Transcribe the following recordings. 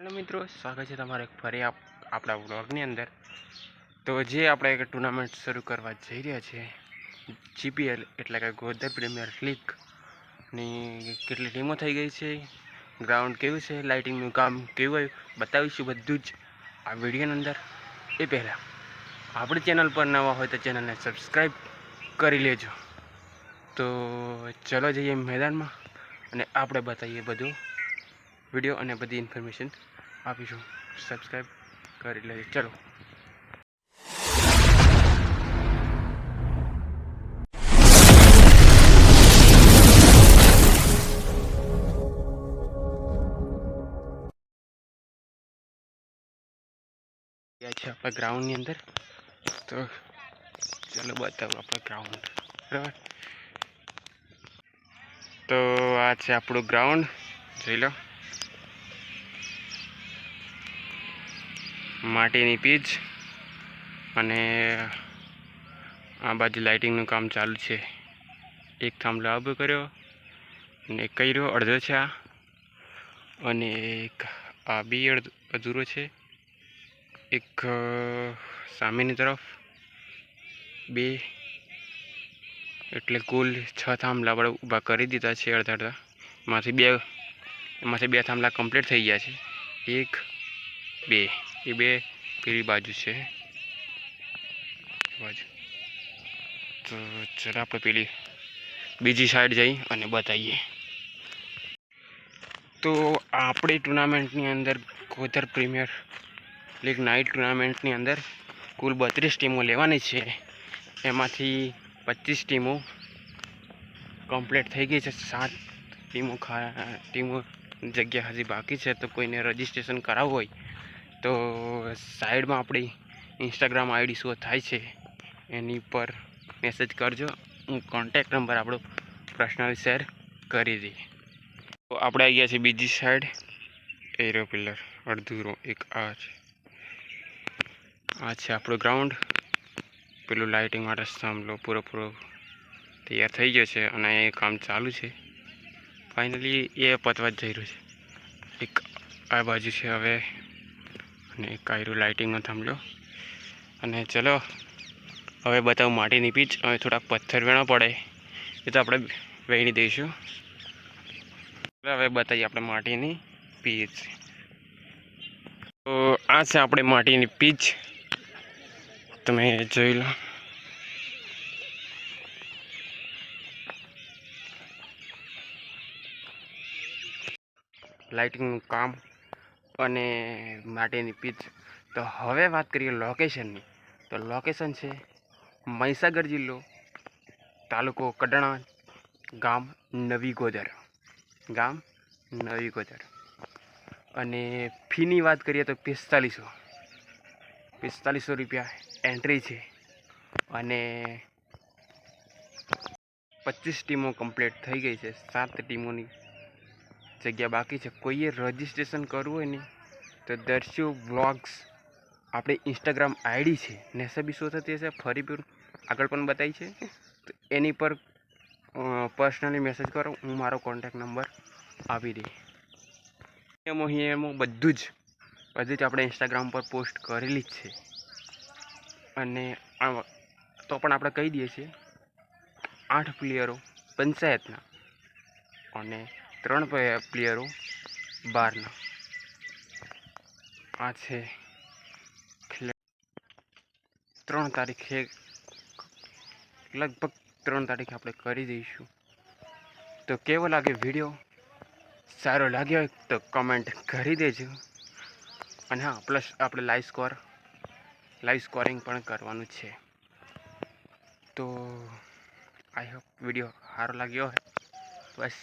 Hello મિત્રો, સ્વાગત છે તમારે ફરી આપણા વ્લોગની અંદર। તો જે આપણે એક ટુર્નામેન્ટ શરૂ કરવા જઈ રહ્યા છીએ, જીપીએલ એટલે કે ગોધર પ્રીમિયર લીગની કેટલી ટીમો થઈ ગઈ છે, ગ્રાઉન્ડ કેવું છે, લાઇટિંગનું કામ કેવું આવ્યું, બતાવીશું બધું જ આ વિડીયોની અંદર। એ પહેલાં આપણી ચેનલ પર નવા હોય તો ચેનલને સબસ્ક્રાઈબ કરી લેજો। તો ચલો જઈએ મેદાનમાં અને આપણે બતાવીએ બધું વિડીયો અને બધી ઇન્ફોર્મેશન આપીશું। સબસ્ક્રાઈબ કરી લેજો। ચલો ગયા છે આપણા ગ્રાઉન્ડની અંદર। તો ચલો બતાવું આપણા ગ્રાઉન્ડ, બરાબર। તો આ છે આપણું ગ્રાઉન્ડ, જોઈ લો। માટીની પીચ અને આ બાજુ લાઇટિંગનું કામ ચાલુ છે। એક થાંભલો ઊભો કર્યો અને એક કર્યો અડધો છે આ, અને એક આ બી અધૂરો છે। એક સામેની તરફ બે, એટલે કુલ 6 થાંભલા આપણે ઊભા કરી દીધા છે અડધા અડધા। એમાંથી બે થાંભલા કમ્પ્લીટ થઈ ગયા છે। એક બે, એ બે પેલી બાજુ છે બાજુ। તો ચાલો આપણે પેલી બીજી સાઈડ જઈ અને બતાવીએ। તો આપણી ટુર્નામેન્ટની અંદર ગોધર પ્રીમિયર લીગ નાઇટ ટુર્નામેન્ટની અંદર કુલ 32 ટીમો લેવાની છે। એમાંથી 25 ટીમો કમ્પ્લીટ થઈ ગઈ છે। 7 ટીમો જગ્યા હજી બાકી છે। તો કોઈને રજિસ્ટ્રેશન કરાવવું હોય તો સાઈડમાં આપણી ઇન્સ્ટાગ્રામ આઈડી શો થાય છે, એની પર મેસેજ કરજો। હું કોન્ટેક્ટ નંબર આપણો પર્સનલ શેર કરી દઈએ। તો આપણે આવી ગયા છીએ બીજી સાઈડ, એરો પિલર અડધુરો એક આ છે। આ છે આપણું ગ્રાઉન્ડ। પેલું લાઇટિંગ માટે થાંભલો પૂરો તૈયાર થઈ ગયો છે અને એ કામ ચાલુ છે। ફાઇનલી એ પતવા જ જઈ રહ્યું છે। એક આ બાજુ છે હવે, અને એક આયરું લાઇટિંગનો થાંભલો। અને ચલો હવે બતાવું માટીની પીચ। હવે થોડાક પથ્થર વેણો પડે એ તો આપણે વેણી દઈશું। હવે બતાવીએ આપણે માટીની પીચ। તો આ છે આપણે માટીની પીચ, તમે જોઈ લો। લાઇટિંગનું કામ અને માટીની પીચ। તો હવે વાત કરીએ લોકેશનની। તો લોકેશન છે મહીસાગર જિલ્લો, તાલુકો કડાણા, ગામ નવી ગોધર, અને ફીની વાત કરીએ તો 4500 રૂપિયા એન્ટ્રી છે। અને 25 ટીમો કમ્પ્લીટ થઈ ગઈ છે। 7 ટીમોની જગ્યા બાકી છે। કોઈએ રજિસ્ટ્રેશન કરવું હોય ને તો દર્શુ વ્લોગ્સ આપણે ઇન્સ્ટાગ્રામ આઈડી છે, નેસબી શો થતી હશે, ફરી પણ આગળ પણ બતાવી છે। તો એની પર પર્સનલી મેસેજ કરો, હું મારો કોન્ટેક્ટ નંબર આપી દઈ। એમાં બધું જ આપણે ઇન્સ્ટાગ્રામ પર પોસ્ટ કરેલી જ છે। અને તો પણ આપણે કહી દઈએ છીએ 8 પ્લેયરો પંચાયતના અને 3 પ્લેયરો બહારના। આ છે 3 તારીખે, લગભગ 3 તારીખે આપણે કરી દઈશું। તો કેવો લાગે વિડીયો? સારો લાગ્યો હોય તો કમેન્ટ કરી દેજો। અને હા, પ્લસ આપણે લાઈવ સ્કોરિંગ પણ કરવાનું છે। તો આઈ હોપ વિડીયો સારો લાગ્યો હોય બસ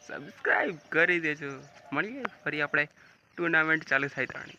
સબસ્ક્રાઈબ કરી દેજો। મળીએ ફરી આપણે ટુર્નામેન્ટ ચાલુ થાય તાણી।